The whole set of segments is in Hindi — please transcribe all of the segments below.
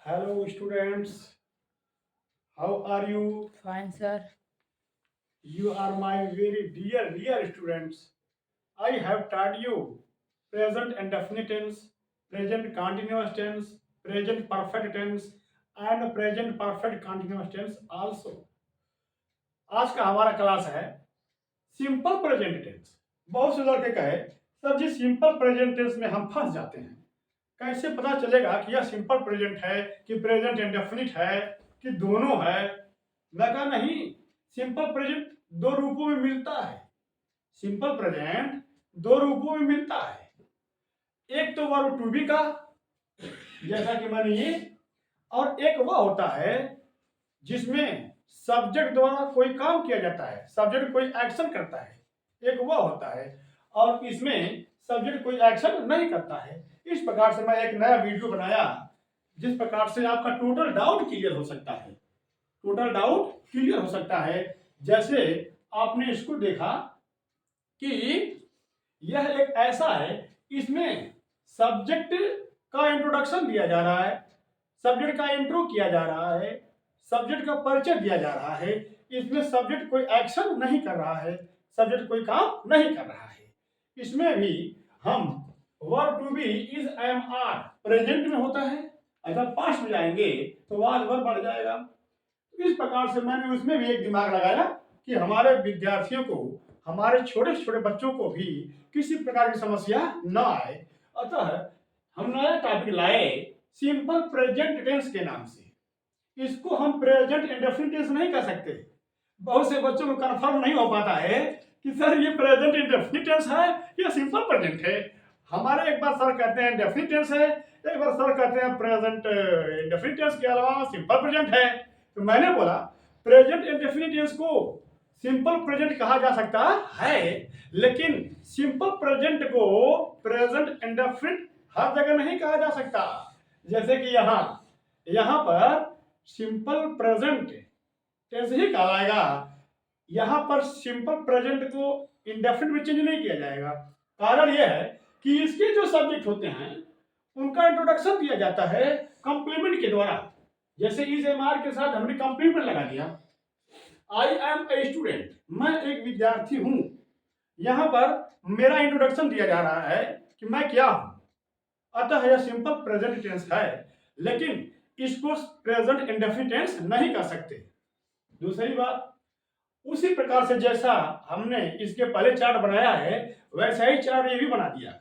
Hello students, how are you? Fine, sir. You are my very dear students. I have taught you present indefinite tense, present continuous tense, present perfect tense and present perfect continuous tense also. आज का हमारा क्लास है सिंपल प्रेजेंट टेंस। बहुत से लड़के कहे सर जी सिंपल प्रेजेंट टेंस में हम फंस जाते हैं, कैसे पता चलेगा कि यह सिंपल प्रेजेंट है कि प्रेजेंट इंडेफिनिट है कि दोनों है। मैं कहा नहीं, सिंपल प्रेजेंट दो रूपों में मिलता है। सिंपल प्रेजेंट दो रूपों में मिलता है, एक तो वर्ब टू बी का जैसा कि मैंने ये, और एक वह होता है जिसमें सब्जेक्ट द्वारा कोई काम किया जाता है, सब्जेक्ट कोई एक्शन करता है, एक वह होता है। और इसमें सब्जेक्ट कोई एक्शन नहीं करता है। इस प्रकार से मैं एक नया वीडियो बनाया जिस प्रकार से आपका टोटल डाउट क्लियर हो सकता है, टोटल डाउट क्लियर हो सकता है। जैसे आपने इसको देखा कि यह एक ऐसा है, इसमें सब्जेक्ट का इंट्रोडक्शन दिया जा रहा है, सब्जेक्ट का इंट्रो किया जा रहा है, सब्जेक्ट का परिचय दिया जा रहा है। इसमें सब्जेक्ट कोई एक्शन नहीं कर रहा है, सब्जेक्ट कोई काम नहीं कर रहा है। इसमें भी हम verb to be is am are present में होता है, अगर पास्ट में जाएंगे तो वाज वर्ब बढ़ जाएगा। इस प्रकार से मैंने उसमें भी एक दिमाग लगाया कि हमारे विद्यार्थियों को, हमारे छोटे छोटे बच्चों को भी किसी प्रकार की समस्या न आए। अतः हम नया टॉपिक लाए सिंपल प्रेजेंट टेंस के नाम से। इसको हम प्रेजेंट इंडेफिनिट टेंस नहीं कर सकते। बहुत से बच्चों को कंफर्म नहीं हो पाता है कि सर ये प्रेजेंट इंडेफिनिट टेंस है या सिंपल प्रेजेंट है। हमारे एक बार सर कहते हैं इंडेफिनिट टेंस है, एक बार सर कहते हैं प्रेजेंट इंडेफिनिट टेंस के अलावा सिंपल प्रेजेंट है। तो मैंने बोला प्रेजेंट इंडेफिनिट टेंस को सिंपल प्रेजेंट कहा जा सकता है, लेकिन सिंपल प्रेजेंट को प्रेजेंट इंडेफिनिट हर जगह नहीं कहा जा सकता। जैसे कि यहाँ पर सिंपल प्रेजेंट टेंस ही कहलाएगा, यहाँ पर सिंपल प्रेजेंट को इंडेफिनिट में चेंज नहीं किया जाएगा। कारण यह है कि इसके जो सब्जेक्ट होते हैं उनका इंट्रोडक्शन दिया जाता है कंप्लीमेंट के द्वारा। जैसे इस एम आर के साथ हमने कंप्लीमेंट लगा दिया, आई एम ए स्टूडेंट, मैं एक विद्यार्थी हूं। यहां पर मेरा इंट्रोडक्शन दिया जा रहा है कि मैं क्या हूं। अतः यह सिंपल प्रेजेंट टेंस है, लेकिन इसको प्रेजेंट इंडेफिनिट टेंस नहीं कर सकते। दूसरी बात, उसी प्रकार से जैसा हमने इसके पहले चार्ट बनाया है वैसा ही चार्ट ये भी बना दिया।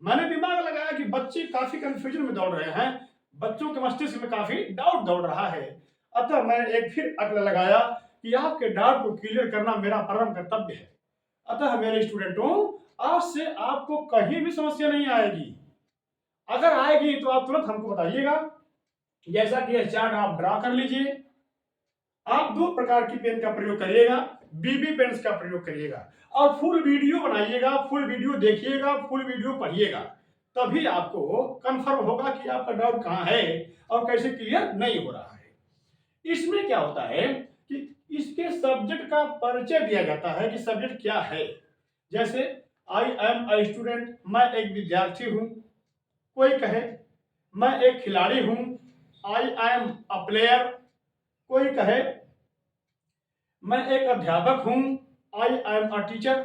मैंने दिमाग लगाया कि बच्चे काफी कंफ्यूजन में दौड़ रहे हैं, बच्चों के मस्तिष्क में काफी डाउट दौड़ रहा है। अतः मैंने एक फिर अक्ल लगाया कि आपके डाउट को क्लियर करना मेरा परम कर्तव्य है। अतः मेरे स्टूडेंटों, आज से आपको कहीं भी समस्या नहीं आएगी। अगर आएगी तो आप तुरंत हमको बताइएगा। जैसा कि यह चार्ट आप ड्रा कर लीजिए। आप दो प्रकार की पेन का प्रयोग करिएगा, बीबी पेन का प्रयोग करिएगा और फुल वीडियो बनाइएगा, फुल वीडियो देखिएगा, फुल वीडियो पढ़िएगा, तभी आपको कंफर्म होगा कि आपका डाउट कहाँ है और कैसे क्लियर नहीं हो रहा है। इसमें क्या होता है कि इसके सब्जेक्ट का परिचय दिया जाता है कि सब्जेक्ट क्या है। जैसे आई एम अ स्टूडेंट, मैं एक विद्यार्थी हूं। कोई कहे मैं एक खिलाड़ी हूं, आई एम अ प्लेयर। कोई कहे मैं एक अध्यापक हूं, आई एम अ टीचर।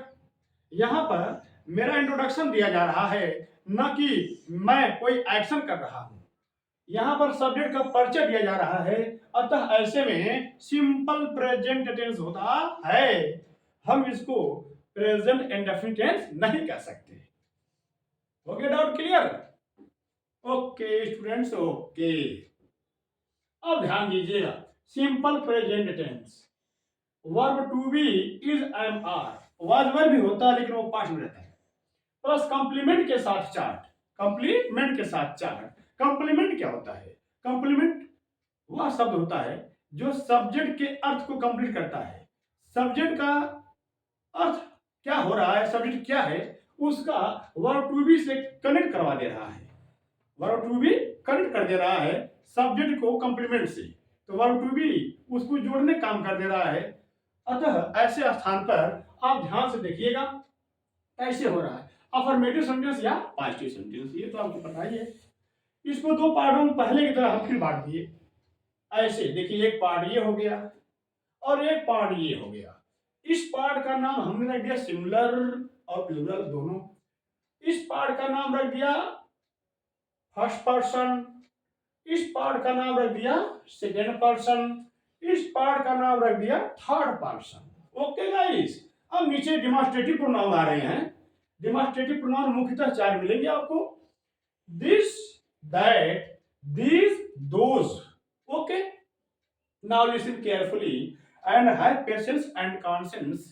यहां पर मेरा इंट्रोडक्शन दिया जा रहा है, न कि मैं कोई एक्शन कर रहा हूं। यहां पर सब्जेक्ट का परिचय दिया जा रहा है, अतः ऐसे में सिंपल प्रेजेंट टेंस होता है। हम इसको प्रेजेंट इंडेफिनिट टेंस नहीं कह सकते। हो गया doubt clear? Okay students, okay. अब ध्यान दीजिएगा, simple present tense verb to be is am are, was verb भी होता है लेकिन वो पास्ट में रहता है, प्लस कंप्लीमेंट के साथ चार्ट। कंप्लीमेंट के साथ चार्ट, कंप्लीमेंट क्या होता है? कंप्लीमेंट वह शब्द होता है जो सब्जेक्ट के अर्थ को कंप्लीट करता है। सब्जेक्ट का अर्थ क्या हो रहा है, सब्जेक्ट क्या है, उसका वर्ब टू बी से कनेक्ट करवा दे रहा है। वर्ब टू बी कनेक्ट कर दे रहा है सब्जेक्ट को कंप्लीमेंट से, तो वर्ब टू बी उसको जोड़ने काम कर दे रहा है। अतः ऐसे स्थान पर आप ध्यान से देखिएगा कैसे हो रहा है, अफर्मेटिव सेंटेंस या पॉजिटिव सेंटेंस, ये तो आपको पता ही है। इसको दो पार्टों में पहले की तरह हम फिर बांट दिए। ऐसे देखिए, एक पार्ट ये हो गया और एक पार्ट ये हो गया। इस पार्ट का नाम हमने रख दिया सिंगुलर और प्लूरल दोनों। इस पार्ट का नाम रख दिया फर्स्ट पर्सन, इस पार्ट का नाम रख दिया सेकेंड पर्सन, इस पार्ट का नाम रख दिया थर्ड पर्सन। ओके गाइस, अब नीचे डिमॉन्स्ट्रेटिव प्रोनाउन आ रहे हैं। डिमॉन्स्ट्रेटिव प्रोनाउन मुख्यतः चार मिलेंगे आपको, this, that, this, those. Okay, now listen carefully and have patience and conscience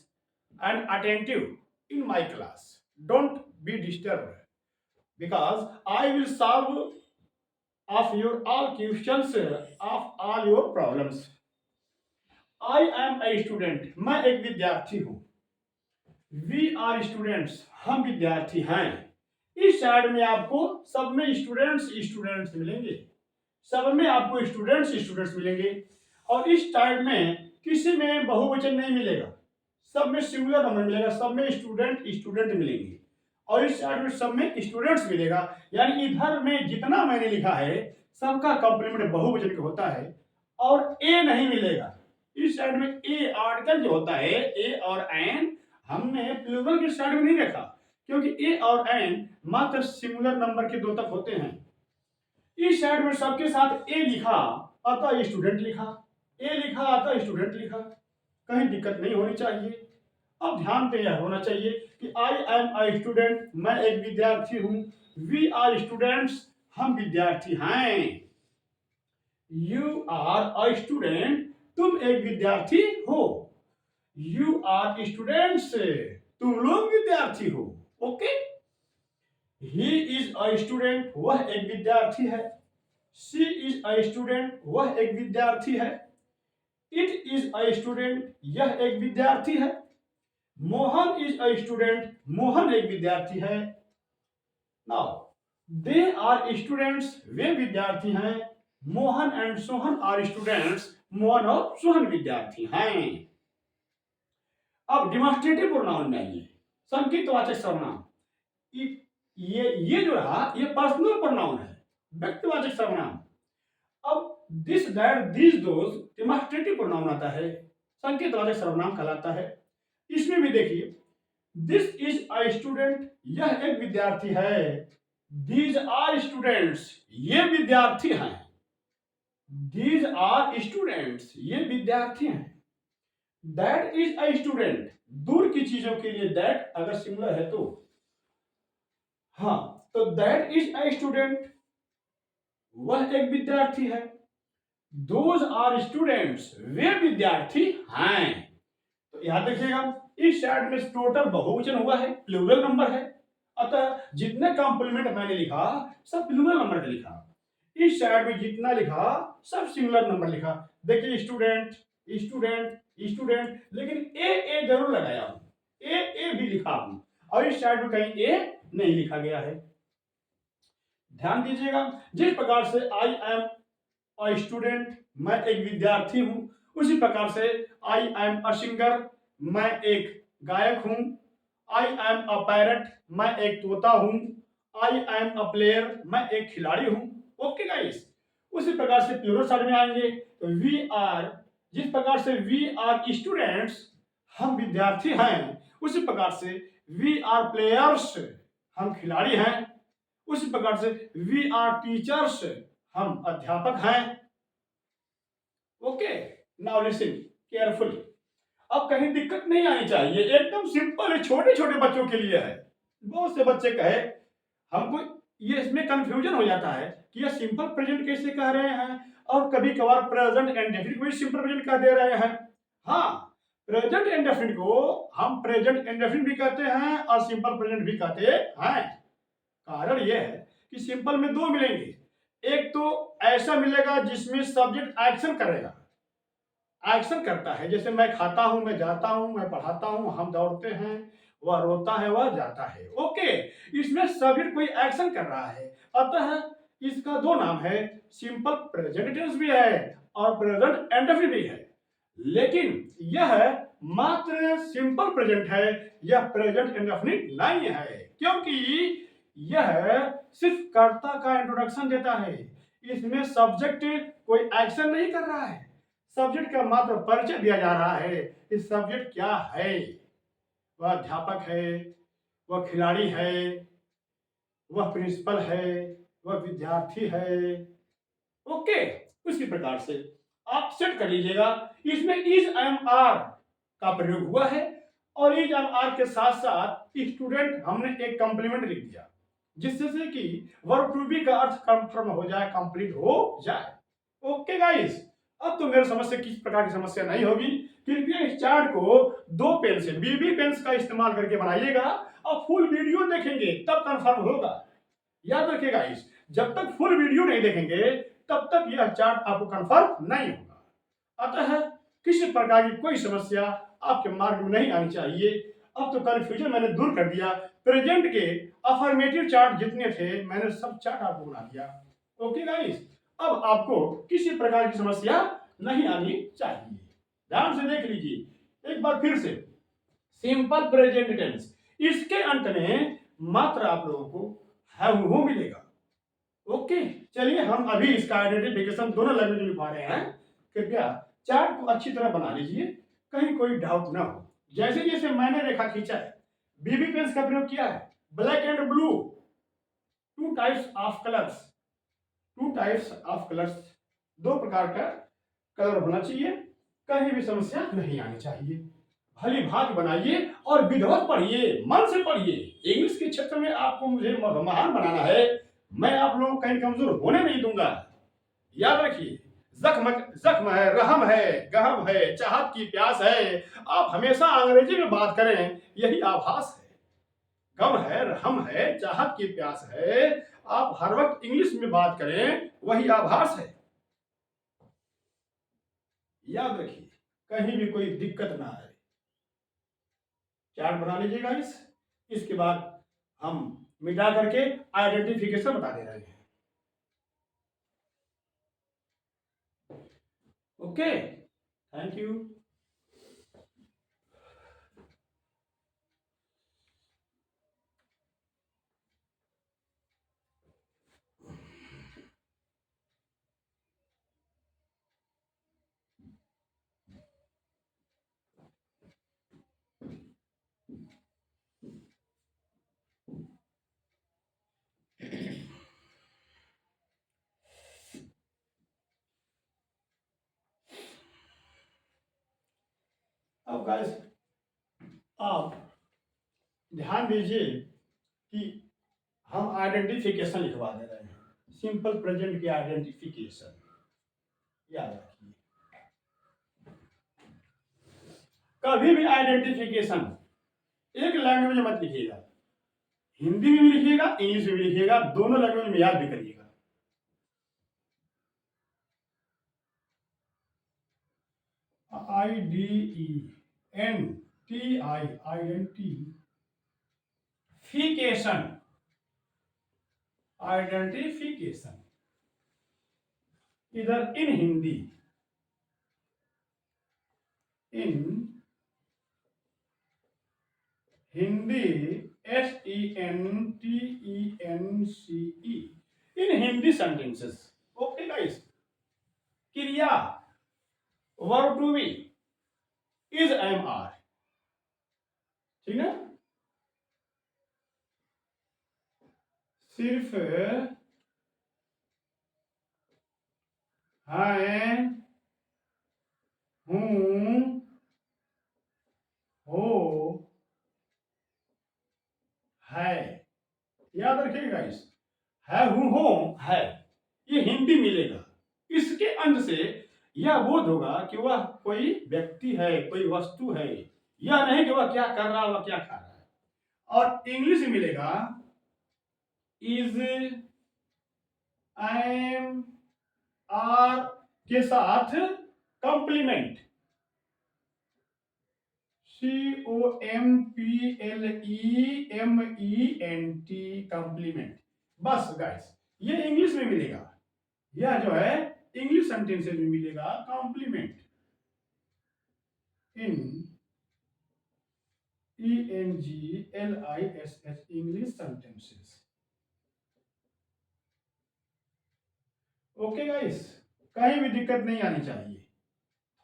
and attentive in my class. Don't be disturbed because I will solve of your all questions of all your problems. I am a student, मैं एक विद्यार्थी हूँ। We are students, हम विद्यार्थी हैं। इस साइड में आपको सब में स्टूडेंट्स मिलेंगे, सब में आपको स्टूडेंट्स मिलेंगे, और इस साइड में किसी में बहुवचन नहीं मिलेगा, सब में सिंगुलर नंबर मिलेगा, सब में स्टूडेंट मिलेंगे, और इस साइड में सब में स्टूडेंट्स मिलेगा। यानी इधर में जितना मैंने लिखा है सबका कॉम्प्लीमेंट बहुवचन का होता है, और ए नहीं मिलेगा। इस साइड में ए आर्टिकल जो होता है, ए और एन, हमने प्लूरल की साइड में नहीं रखा, क्योंकि ए और एन मात्र सिंगुलर नंबर के दो तक होते हैं। इस साइड में सबके साथ ए लिखा अतः स्टूडेंट लिखा, ए लिखा अतः स्टूडेंट लिखा, कहीं दिक्कत नहीं होनी चाहिए। अब ध्यान पे यह होना चाहिए कि आई एम अ स्टूडेंट, मैं एक विद्यार्थी हूं। वी आर स्टूडेंट्स, हम विद्यार्थी हैं। यू आर अ स्टूडेंट, तुम एक विद्यार्थी हो। यू आर स्टूडेंट्स, तुम लोग विद्यार्थी हो। Okay, he is a student, वह एक विद्यार्थी है। शी इज अ स्टूडेंट, वह एक विद्यार्थी है। इट इज अ स्टूडेंट, यह एक विद्यार्थी है। Mohan is a student, Mohan एक विद्यार्थी है। नाउ दे आर स्टूडेंट्स, वे विद्यार्थी हैं। Mohan and Sohan are students, Mohan और सोहन विद्यार्थी हैं। अब डिमॉन्स्ट्रेटिव प्रोनाउन में आइए, संकेतवाचक सर्वनाम। ये जो रहा ये पर्सनल प्रोनाउन है, व्यक्तिवाचक सर्वनाम। अब this, that, this, those demonstrative pronoun आता है, संकेतवाचक सर्वनाम कहलाता है। इसमें भी देखिए, दिस इज अ स्टूडेंट, यह एक विद्यार्थी है। दीज आर स्टूडेंट्स, ये विद्यार्थी हैं। दीज आर स्टूडेंट्स, ये विद्यार्थी हैं। दैट इज अ स्टूडेंट, दूर की चीजों के लिए दैट अगर सिंगुलर है तो, हाँ, तो दैट इज अ स्टूडेंट, वह एक विद्यार्थी है। दोज आर स्टूडेंट्स, वे विद्यार्थी हैं। तो याद रखिएगा, इस साइड में टोटल बहुवचन हुआ है, प्लूरल नंबर है, अतः जितने कॉम्प्लीमेंट मैंने लिखा सब प्लूरल नंबर का लिखा। इस साइड में जितना लिखा सब सिंगुलर नंबर लिखा। देखिए, स्टूडेंट, स्टूडेंट, स्टूडेंट, लेकिन ए जरूर लगाया हूं, ए भी लिखा हूं, और इस साइड में कहीं ए नहीं लिखा गया है। ध्यान दीजिएगा, जिस प्रकार से आई एम अ स्टूडेंट, मैं एक विद्यार्थी हूं, उसी प्रकार से आई एम अ सिंगर, मैं एक गायक हूं। आई एम अ पैरट, मैं एक तोता हूं। आई एम अ प्लेयर, मैं एक खिलाड़ी हूं। ओके गाइस, उसी प्रकार से प्लूरल साइड में आएंगे तो वी आर, जिस प्रकार से वी आर स्टूडेंट्स, हम विद्यार्थी हैं, उसी प्रकार से वी आर प्लेयर्स, हम खिलाड़ी हैं। उसी प्रकार से वी आर टीचर्स, हम अध्यापक हैं। Okay, now listen carefully. अब कहीं दिक्कत नहीं आनी चाहिए, एकदम सिंपल है, छोटे छोटे बच्चों के लिए है। बहुत से बच्चे कहे हमको, ये इसमें कंफ्यूजन हो जाता है कि ये सिंपल प्रेजेंट कैसे कह रहे हैं, और कभी कभार प्रेजेंट इंडेफिनिट को भी सिंपल प्रेजेंट कह दे रहे हैं। हाँ, प्रेजेंट इंडेफिनिट को हम प्रेजेंट इंडेफिनिट भी कहते हैं और सिंपल प्रेजेंट भी कहते हैं। कारण यह है कि सिंपल में दो मिलेंगे, एक तो ऐसा मिलेगा जिसमें सब्जेक्ट एक्शन करेगा, एक्शन करता है, जैसे मैं खाता हूं, मैं जाता हूं, मैं पढ़ाता हूं, हम दौड़ते हैं, वह रोता है, वह जाता है। ओके, इसमें सब्जेक्ट कोई एक्शन कर रहा है, अतः इसका दो नाम है, सिंपल प्रेजेंट टेंस भी है और प्रेजेंट इंडेफिनिट भी है। लेकिन यह मात्र सिंपल प्रेजेंट है, यह प्रेजेंट इंडेफिनिट नहीं है, क्योंकि यह सिर्फ कर्ता का इंट्रोडक्शन देता है, इसमें सब्जेक्ट कोई एक्शन नहीं कर रहा है, सब्जेक्ट का मात्र परिचय दिया जा रहा है। इस सब्जेक्ट क्या है, वह अध्यापक है, वह खिलाड़ी है, वह प्रिंसिपल है, वह विद्यार्थी है। ओके, उसी प्रकार से आप सेट कर लीजिएगा। इसमें इज एम आर का प्रयोग हुआ है और इज एम आर के साथ साथ स्टूडेंट हमने एक कंप्लीमेंट लिख दिया, जिससे से कि वर्ब टू बी का अर्थ कंफर्म हो जाए, कंप्लीट हो जाए। ओके गाइस, अब तो मेरे समझ से किस प्रकार की समस्या नहीं होगी। कृपया इस चार्ट को 2 पेन से, बीबी पेन्स का इस्तेमाल करके बनाइएगा और फुल वीडियो देखेंगे तब कंफर्म होगा। याद रखिएगा गाइस, जब तक फुल वीडियो नहीं देखेंगे तब तक यह चार्ट आपको कंफर्म नहीं होगा। अतः किसी प्रकार की कोई समस्या आपके मार्ग में नहीं आनी चाहिए। अब तो कंफ्यूजन मैंने दूर कर दिया। प्रेजेंट के अफर्मेटिव चार्ट जितने थे मैंने सब चार्ट आपको बना दिया। ओके गाइस, अब आपको किसी प्रकार की समस्या नहीं आनी चाहिए। ध्यान से देख लीजिए एक बार फिर से, सिंपल प्रेजेंट टेंस, इसके अंत में मात्र आप लोगों को हैव वो मिलेगा। ओके, चलिए हम अभी इसका आइडेंटिफिकेशन दोनों लैंग्वेज में लिखवा रहे हैं। कृपया चार्ट को अच्छी तरह बना लीजिए, कहीं कोई डाउट ना हो। जैसे जैसे मैंने रेखा खींचा है, बीबी पेन्स का प्रयोग किया है, black and blue, two types of colours, दो प्रकार का कलर होना चाहिए, कहीं भी समस्या नहीं आनी चाहिए। भली भांति बनाइए और विधिवत पढ़िए, मन से पढ़िए। इंग्लिश के क्षेत्र में आपको मुझे महान बनाना है, मैं आप लोगों को कहीं कमजोर होने नहीं दूंगा। याद रखिए, जख्म जख्म है, रहम है, गहम है, चाहत की प्यास है। आप हमेशा अंग्रेजी में बात करें, यही आभास है। गम है, रहम है, चाहत की प्यास है, आप हर वक्त इंग्लिश में बात करें, वही आभास है। याद रखिए, कहीं भी कोई दिक्कत ना आए। चार्ट बना लीजिएगा इसके बाद हम मिटा करके आइडेंटिफिकेशन बता दे रहे हैं। Okay, thank you. अब गाइस आप ध्यान दीजिए कि हम आइडेंटिफिकेशन लिखवा दे रहे हैं, सिंपल प्रेजेंट की आइडेंटिफिकेशन। याद रखिए, कभी भी आइडेंटिफिकेशन एक लैंग्वेज में मत लिखिएगा, हिंदी में भी लिखिएगा, इंग्लिश में भी लिखिएगा, दोनों लैंग्वेज में याद भी करिएगा। आइडेंटिफिकेशन, आइडेंटिफिकेशन इधर in Hindi, in Hindi, SENTENCE, in Hindi sentences. Okay guys, क्रिया verb to be is am are, ठीक है, सिर्फ है, हूं, हो, है। याद रखिएगा गाइस, है, हूं, हो, है, ये हिंदी मिलेगा। इसके अंत से यह बोध होगा कि वह कोई व्यक्ति है, कोई वस्तु है, यह नहीं कि वह क्या कर रहा है, वह क्या खा रहा है। और इंग्लिश में मिलेगा इज, एम, आर के साथ कंप्लीमेंट, COMPLEMENT, कंप्लीमेंट। बस गाइस, ये इंग्लिश में मिलेगा, यह जो है इंग्लिश सेंटेंसेस में मिलेगा कॉम्प्लीमेंट, इन ENGLISH, English sentences. Okay guys, कहीं भी दिक्कत नहीं आनी चाहिए,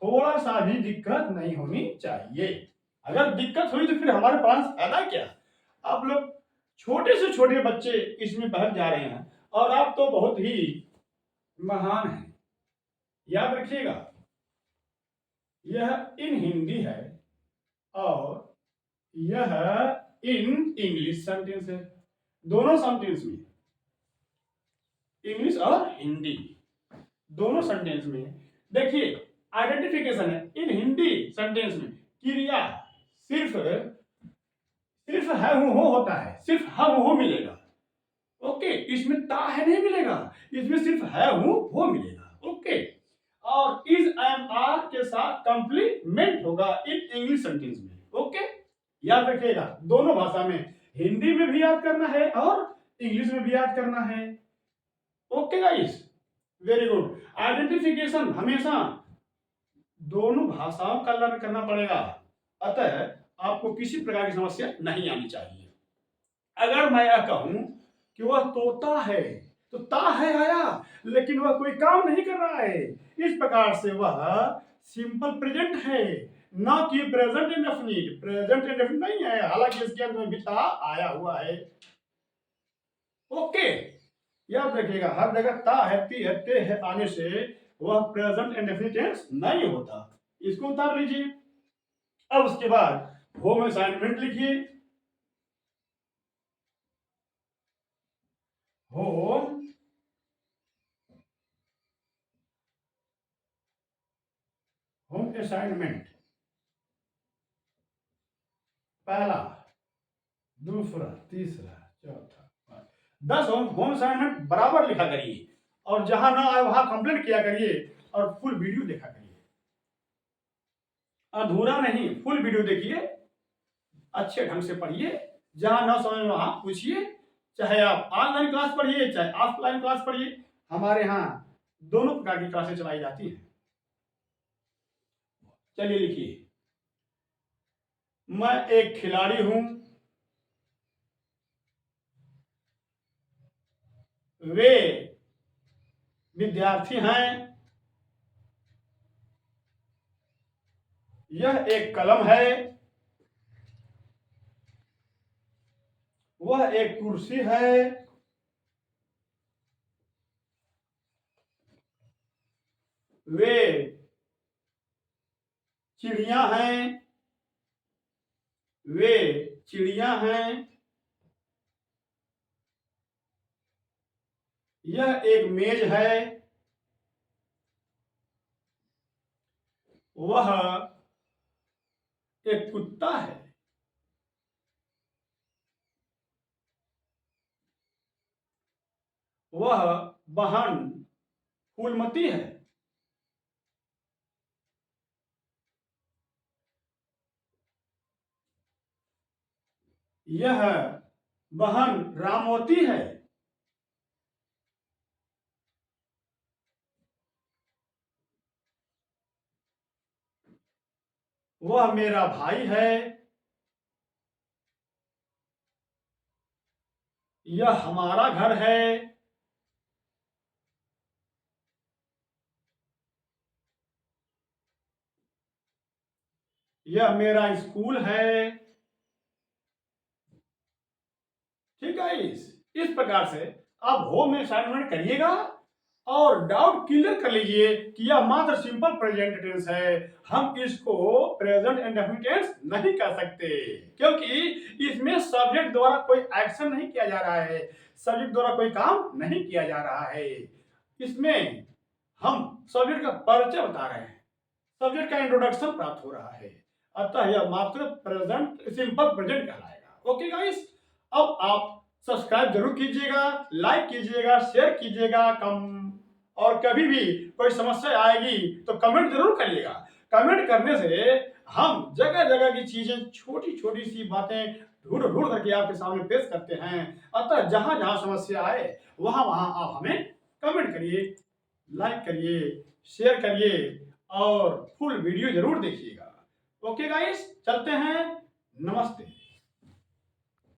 थोड़ा सा भी दिक्कत नहीं होनी चाहिए। अगर दिक्कत हुई तो फिर हमारे पास फायदा क्या। आप लोग छोटे से छोटे बच्चे इसमें बहक जा रहे हैं और आप तो बहुत ही महान हैं। याद रखिएगा, यह इन हिंदी है और यह इन इंग्लिश सेंटेंस है। दोनों सेंटेंस में, इंग्लिश और हिंदी दोनों सेंटेंस में देखिए आइडेंटिफिकेशन है। इन हिंदी सेंटेंस में क्रिया सिर्फ सिर्फ है हूं हो होता है, सिर्फ हम हो मिलेगा। ओके, इसमें ता है नहीं मिलेगा, इसमें सिर्फ है हूं हो मिलेगा। ओके, और इज एम आर के साथ कंप्लीमेंट होगा इन इंग्लिश सेंटेंस में। ओके, याद रखिएगा, दोनों भाषा में, हिंदी में भी याद करना है और इंग्लिश में भी याद करना है। Okay guys, very good. Identification हमेशा दोनों भाषाओं का लर्न करना पड़ेगा, अतः आपको किसी प्रकार की समस्या नहीं आनी चाहिए। अगर मैं यह कहूं कि वह तोता है तो ता है आया, लेकिन वह कोई काम नहीं कर रहा है, इस प्रकार से वह सिंपल प्रेजेंट है, ना कि प्रेजेंट इंडेफिनिट। प्रेजेंट इंडेफिनिट नहीं है, हालांकि इसके अंत में भी ता आया हुआ है। ओके, याद रखिएगा, हर जगह ता है, ती है, ते है आने से वह प्रेजेंट इंडेफिनिट टेंस नहीं होता। इसको उतार लीजिए। अब उसके बाद होम असाइनमेंट लिखिए। होम होम असाइनमेंट, पहला, दूसरा, तीसरा, चौथा, 10 होम असाइनमेंट बराबर लिखा करिए और जहां ना आए वहां कंप्लीट किया करिए और फुल वीडियो देखा करिए। अधूरा नहीं, फुल वीडियो देखिए, अच्छे ढंग से पढ़िए, जहां ना समझ वहां पूछिए, चाहे आप ऑनलाइन क्लास पढ़िए चाहे ऑफलाइन क्लास पढ़िए, हमारे यहाँ दोनों प्रकार की क्लासें चलाई जाती हैं। चलिए लिखिए, मैं एक खिलाड़ी हूं, वे विद्यार्थी हैं, यह एक कलम है, वह एक कुर्सी है, वे चिड़िया हैं, वे चिड़िया हैं, यह एक मेज है, वह एक कुत्ता है, वह बहन फूलमती है, यह बहन रामवती है, वह मेरा भाई है, यह हमारा घर है, यह मेरा स्कूल है। ठीक है, इस प्रकार से आप होम असाइनमेंट करिएगा और डाउट क्लियर कर लीजिए कि यह मात्र सिंपल प्रेजेंट टेंस है, हम इसको प्रेजेंट इंडेफिनिट टेंस नहीं कह सकते, क्योंकि इसमें सब्जेक्ट द्वारा कोई एक्शन नहीं किया जा रहा है, सब्जेक्ट द्वारा कोई काम नहीं किया जा रहा है। इसमें हम सब्जेक्ट का परिचय बता रहे हैं, सब्जेक्ट का इंट्रोडक्शन प्राप्त हो रहा है, अतः यह मात्र प्रेजेंट सिंपल प्रेजेंट कहलाएगा। ओके गाइस, अब आप सब्सक्राइब जरूर कीजिएगा, लाइक कीजिएगा, शेयर कीजिएगा, और कभी भी कोई समस्या आएगी तो कमेंट जरूर करिएगा। कमेंट करने से हम जगह जगह की चीजें, छोटी छोटी सी बातें ढूंढ ढूंढ करके आपके सामने पेश करते हैं, अतः जहां जहां समस्या आए वहां वहां आप हमें कमेंट करिए, लाइक करिए, शेयर करिए और फुल वीडियो जरूर देखिएगा। ओके गाइस, चलते हैं, नमस्ते।